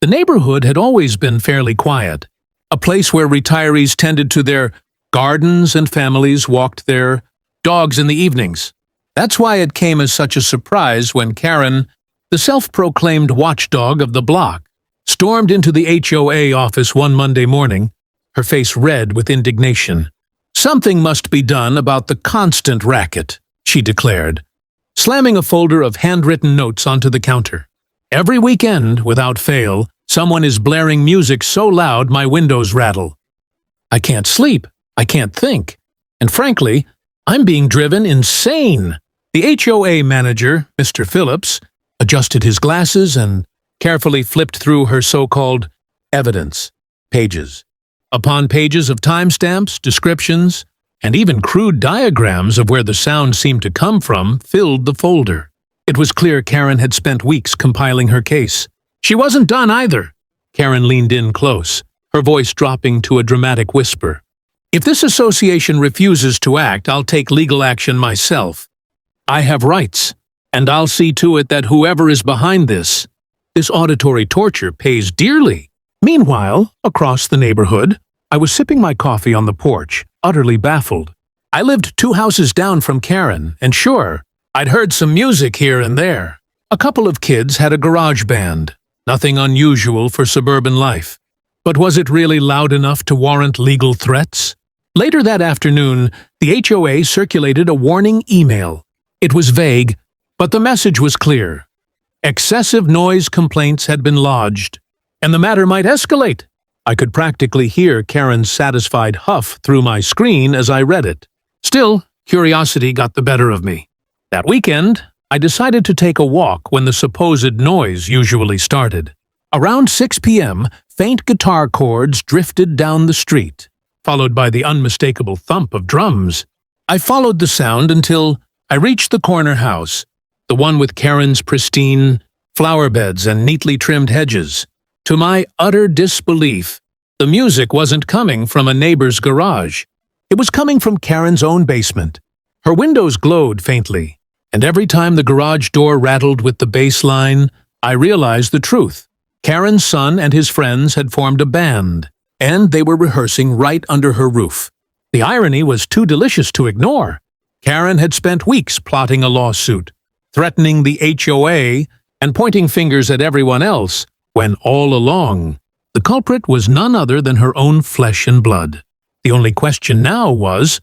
The neighborhood had always been fairly quiet, a place where retirees tended to their gardens and families walked their dogs in the evenings. That's why it came as such a surprise when Karen, the self-proclaimed watchdog of the block, stormed into the HOA office one Monday morning, her face red with indignation. "Something must be done about the constant racket," she declared, slamming a folder of handwritten notes onto the counter. "Every weekend, without fail, someone is blaring music so loud my windows rattle. I can't sleep, I can't think, and frankly, I'm being driven insane." The HOA manager, Mr. Phillips, adjusted his glasses and carefully flipped through her so-called evidence pages. Upon pages of timestamps, descriptions, and even crude diagrams of where the sound seemed to come from filled the folder. It was clear Karen had spent weeks compiling her case. She wasn't done either. Karen leaned in close, her voice dropping to a dramatic whisper. "If this association refuses to act, I'll take legal action myself. I have rights, and I'll see to it that whoever is behind this auditory torture pays dearly." Meanwhile, across the neighborhood, I was sipping my coffee on the porch, utterly baffled. I lived 2 houses down from Karen, and sure, I'd heard some music here and there. A couple of kids had a garage band, nothing unusual for suburban life. But was it really loud enough to warrant legal threats? Later that afternoon, the HOA circulated a warning email. It was vague, but the message was clear. Excessive noise complaints had been lodged, and the matter might escalate. I could practically hear Karen's satisfied huff through my screen as I read it. Still, curiosity got the better of me. That weekend, I decided to take a walk when the supposed noise usually started. Around 6 p.m., faint guitar chords drifted down the street, followed by the unmistakable thump of drums. I followed the sound until I reached the corner house, the one with Karen's pristine flower beds and neatly trimmed hedges. To my utter disbelief, the music wasn't coming from a neighbor's garage. It was coming from Karen's own basement. Her windows glowed faintly, and every time the garage door rattled with the bass line, I realized the truth. Karen's son and his friends had formed a band, and they were rehearsing right under her roof. The irony was too delicious to ignore. Karen had spent weeks plotting a lawsuit, threatening the HOA and pointing fingers at everyone else, when all along, the culprit was none other than her own flesh and blood. The only question now was,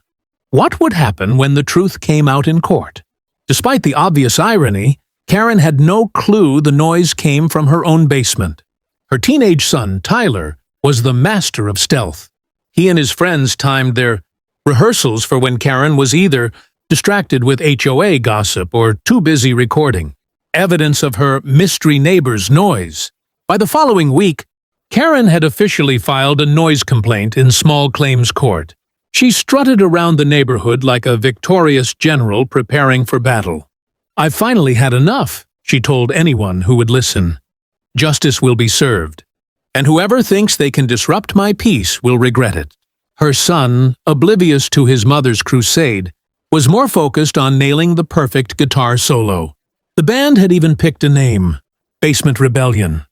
what would happen when the truth came out in court? Despite the obvious irony, Karen had no clue the noise came from her own basement. Her teenage son, Tyler, was the master of stealth. He and his friends timed their rehearsals for when Karen was either distracted with HOA gossip or too busy recording evidence of her mystery neighbor's noise. By the following week, Karen had officially filed a noise complaint in small claims court. She strutted around the neighborhood like a victorious general preparing for battle. "I've finally had enough," she told anyone who would listen. "Justice will be served, and whoever thinks they can disrupt my peace will regret it." Her son, oblivious to his mother's crusade, was more focused on nailing the perfect guitar solo. The band had even picked a name, Basement Rebellion.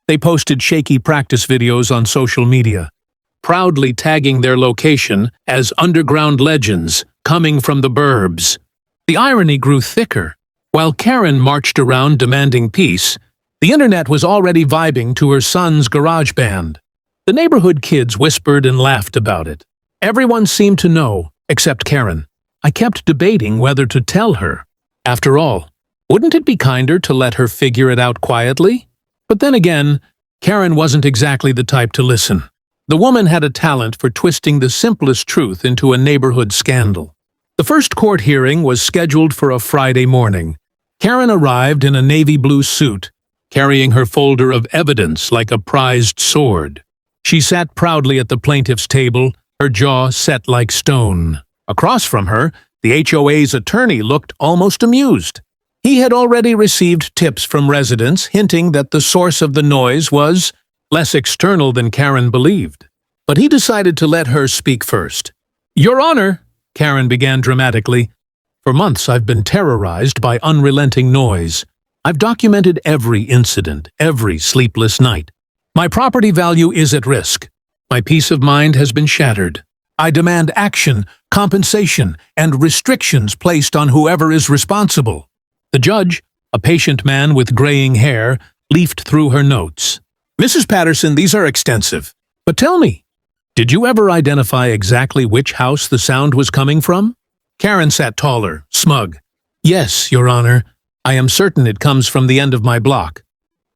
They posted shaky practice videos on social media, proudly tagging their location as underground legends coming from the burbs. The irony grew thicker. While Karen marched around demanding peace, the internet was already vibing to her son's garage band. The neighborhood kids whispered and laughed about it. Everyone seemed to know, except Karen. I kept debating whether to tell her. After all, wouldn't it be kinder to let her figure it out quietly? But then again, Karen wasn't exactly the type to listen. The woman had a talent for twisting the simplest truth into a neighborhood scandal. The first court hearing was scheduled for a Friday morning. Karen arrived in a navy blue suit, carrying her folder of evidence like a prized sword. She sat proudly at the plaintiff's table, her jaw set like stone. Across from her, the HOA's attorney looked almost amused. He had already received tips from residents hinting that the source of the noise was less external than Karen believed. But he decided to let her speak first. "Your Honor," Karen began dramatically, "for months I've been terrorized by unrelenting noise. I've documented every incident, every sleepless night. My property value is at risk. My peace of mind has been shattered. I demand action, compensation, and restrictions placed on whoever is responsible." The judge, a patient man with graying hair, leafed through her notes. "Mrs. Patterson, these are extensive. But tell me, did you ever identify exactly which house the sound was coming from?" Karen sat taller, smug. "Yes, Your Honor. I am certain it comes from the end of my block.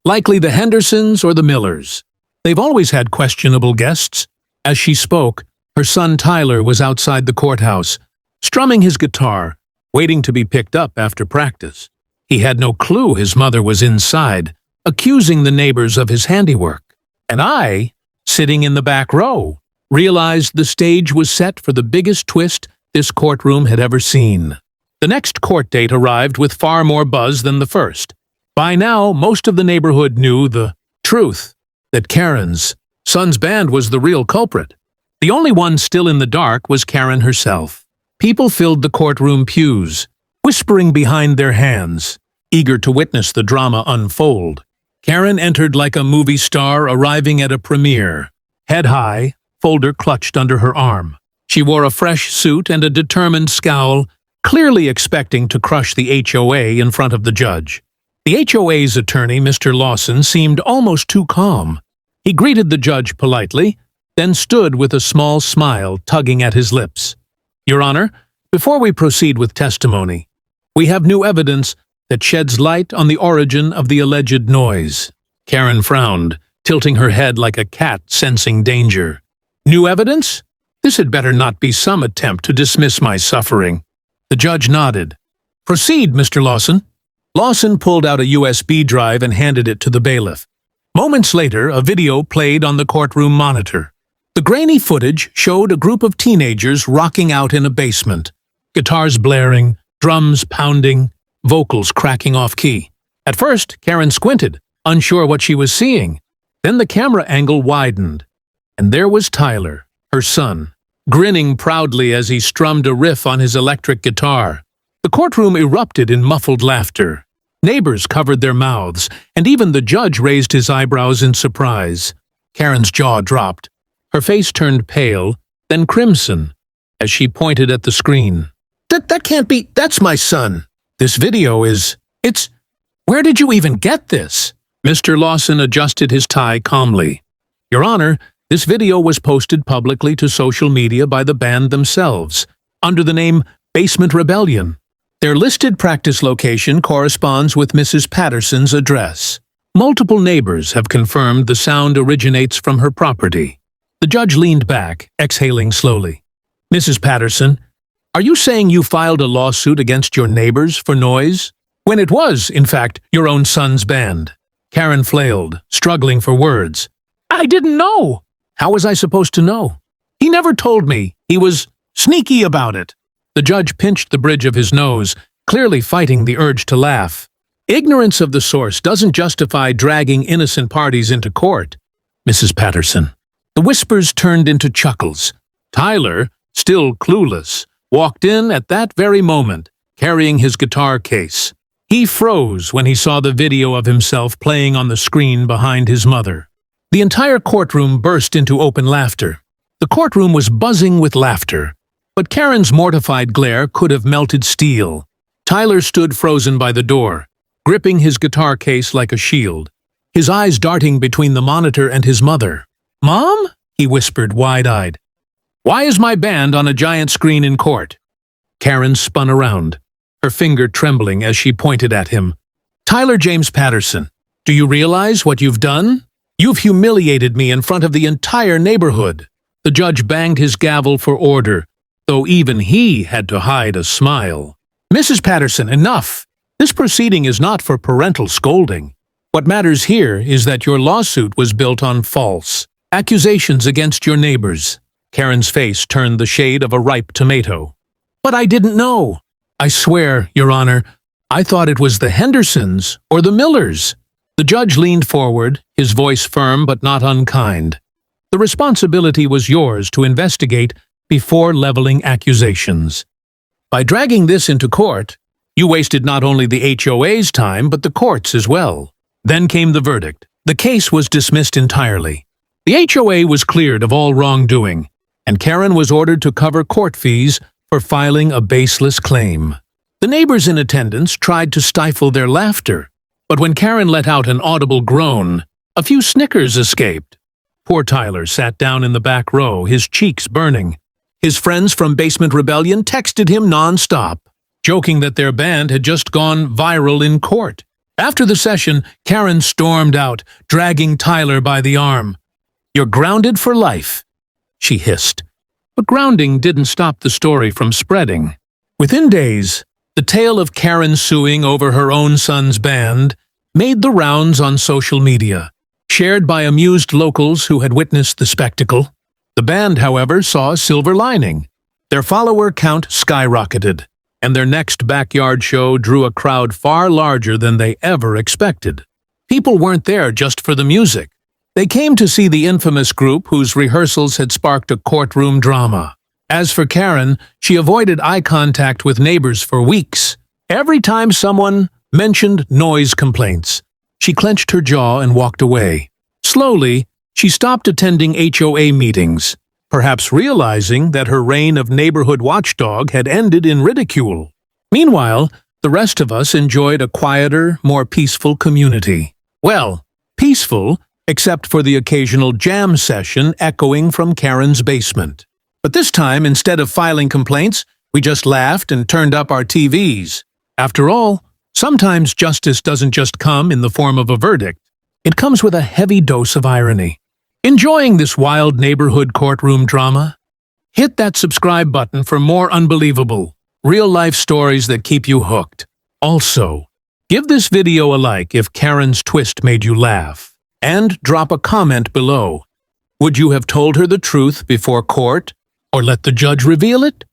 Likely the Hendersons or the Millers. They've always had questionable guests." As she spoke, her son Tyler was outside the courthouse, strumming his guitar, waiting to be picked up after practice. He had no clue his mother was inside, accusing the neighbors of his handiwork. And I, sitting in the back row, realized the stage was set for the biggest twist this courtroom had ever seen. The next court date arrived with far more buzz than the first. By now, most of the neighborhood knew the truth, that Karen's son's band was the real culprit. The only one still in the dark was Karen herself. People filled the courtroom pews, whispering behind their hands, eager to witness the drama unfold. Karen entered like a movie star arriving at a premiere, head high, folder clutched under her arm. She wore a fresh suit and a determined scowl, clearly expecting to crush the HOA in front of the judge. The HOA's attorney, Mr. Lawson, seemed almost too calm. He greeted the judge politely, then stood with a small smile tugging at his lips. "Your Honor, before we proceed with testimony, we have new evidence that sheds light on the origin of the alleged noise." Karen frowned, tilting her head like a cat sensing danger. "New evidence? This had better not be some attempt to dismiss my suffering." The judge nodded. "Proceed, Mr. Lawson." Lawson pulled out a USB drive and handed it to the bailiff. Moments later, a video played on the courtroom monitor. The grainy footage showed a group of teenagers rocking out in a basement, guitars blaring, drums pounding, vocals cracking off key. At first, Karen squinted, unsure what she was seeing. Then the camera angle widened, and there was Tyler, her son, grinning proudly as he strummed a riff on his electric guitar. The courtroom erupted in muffled laughter. Neighbors covered their mouths, and even the judge raised his eyebrows in surprise. Karen's jaw dropped. Her face turned pale, then crimson, as she pointed at the screen. That can't be. That's my son. This video is. Where did you even get this?" Mr. Lawson adjusted his tie calmly. "Your Honor, this video was posted publicly to social media by the band themselves, under the name Basement Rebellion. Their listed practice location corresponds with Mrs. Patterson's address. Multiple neighbors have confirmed the sound originates from her property." The judge leaned back, exhaling slowly. "Mrs. Patterson, are you saying you filed a lawsuit against your neighbors for noise, when it was, in fact, your own son's band?" Karen flailed, struggling for words. "I didn't know." "How was I supposed to know? He never told me. He was sneaky about it." The judge pinched the bridge of his nose, clearly fighting the urge to laugh. "Ignorance of the source doesn't justify dragging innocent parties into court, Mrs. Patterson." The whispers turned into chuckles. Tyler, still clueless, walked in at that very moment, carrying his guitar case. He froze when he saw the video of himself playing on the screen behind his mother. The entire courtroom burst into open laughter. The courtroom was buzzing with laughter, but Karen's mortified glare could have melted steel. Tyler stood frozen by the door, gripping his guitar case like a shield, his eyes darting between the monitor and his mother. "Mom?" he whispered, wide-eyed. "Why is my band on a giant screen in court?" Karen spun around, her finger trembling as she pointed at him. "Tyler James Patterson, do you realize what you've done? You've humiliated me in front of the entire neighborhood." The judge banged his gavel for order, though even he had to hide a smile. "Mrs. Patterson, enough! This proceeding is not for parental scolding. What matters here is that your lawsuit was built on false accusations against your neighbors." Karen's face turned the shade of a ripe tomato. "But I didn't know. I swear, Your Honor, I thought it was the Hendersons or the Millers." The judge leaned forward, his voice firm but not unkind. "The responsibility was yours to investigate before leveling accusations. By dragging this into court, You wasted not only the HOA's time, but the courts as well. Then came the verdict. The case was dismissed entirely. The HOA was cleared of all wrongdoing, and Karen was ordered to cover court fees for filing a baseless claim. The neighbors in attendance tried to stifle their laughter, but when Karen let out an audible groan, a few snickers escaped. Poor Tyler sat down in the back row, his cheeks burning. His friends from Basement Rebellion texted him non-stop, joking that their band had just gone viral in court. After the session, Karen stormed out, dragging Tyler by the arm. "You're grounded for life," she hissed. But grounding didn't stop the story from spreading. Within days, the tale of Karen suing over her own son's band made the rounds on social media, shared by amused locals who had witnessed the spectacle. The band, however, saw a silver lining. Their follower count skyrocketed, and their next backyard show drew a crowd far larger than they ever expected. People weren't there just for the music. They came to see the infamous group whose rehearsals had sparked a courtroom drama. As for Karen, she avoided eye contact with neighbors for weeks. Every time someone mentioned noise complaints, she clenched her jaw and walked away. Slowly, she stopped attending HOA meetings, perhaps realizing that her reign of neighborhood watchdog had ended in ridicule. Meanwhile, the rest of us enjoyed a quieter, more peaceful community. Well, peaceful, except for the occasional jam session echoing from Karen's basement. But this time, instead of filing complaints, we just laughed and turned up our TVs. After all, sometimes justice doesn't just come in the form of a verdict. It comes with a heavy dose of irony. Enjoying this wild neighborhood courtroom drama? Hit that subscribe button for more unbelievable, real-life stories that keep you hooked. Also, give this video a like if Karen's twist made you laugh, and drop a comment below. Would you have told her the truth before court, or let the judge reveal it?